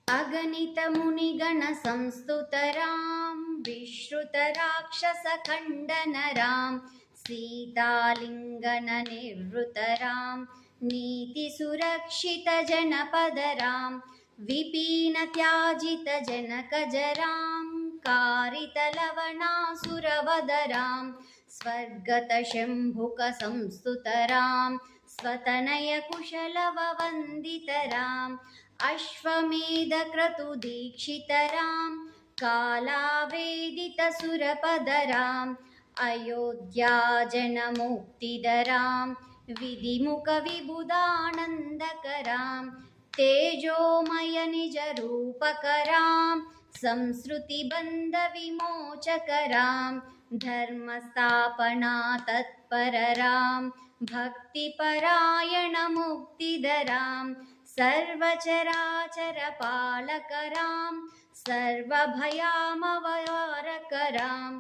अगणितमुनिगणसंस्तुतरां विश्रुतराक्षसखण्डनरां सीतालिङ्गननिर्वृतरां नीतिसुरक्षितजनपदरां विपीनत्याजितजनकजरां कारितलवणासुरवदरां स्वर्गतशम्भुकसंस्तुतरां स्वतनयकुशलववन्दितराम् अश्वमेधक्रतुदीक्षितरां कालावेदितसुरपदराम् अयोध्याजनमुक्तिदरां विधिमुखविबुधानन्दकरां तेजोमयनिजरूपकरां संसृतिबन्धविमोचकरां धर्मस्थापना तत्पररां भक्तिपरायणमुक्तिदरां सर्वचराचरपालकरां सर्वभयामवहारकरां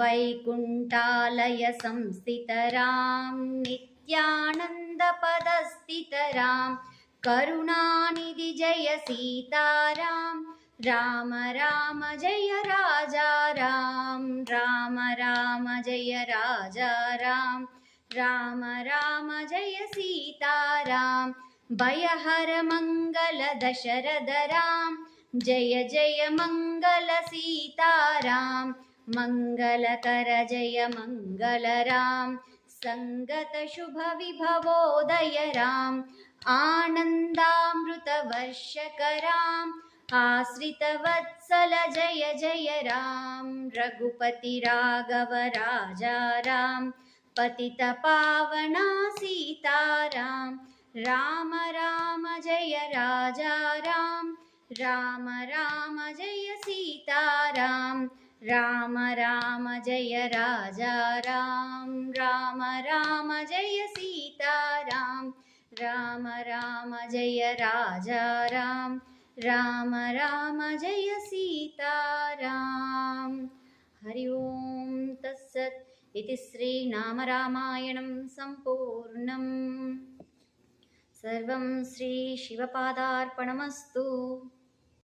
वैकुण्ठालयसंस्थितरां नित्यानन्दपदस्थितरां करुणानिधि जय सीतारां राम राम जय राजा राम राम राम जय राजा राम राम राम जय सीताराम भयहर मंगल दशरथ राम जय जय मंगल सीताराम मंगलकर जय मंगल राम संगत शुभ विभवोदय राम आनंदामृत वर्षकराम आश्रित वत्सल जय जय राम रघुपति राघव राजा राम पतित पावना सीताराम राम राम जय राजा राम राम राम जय सीताराम राम राम जय राजा राम राम राम जय सीताराम राम राम जय राजा राम राम राम जय सीताराम हरि ओम तत्सत् इति श्रीनामरामायणं सम्पूर्णम् सर्वं श्रीशिवपादार्पणमस्तु।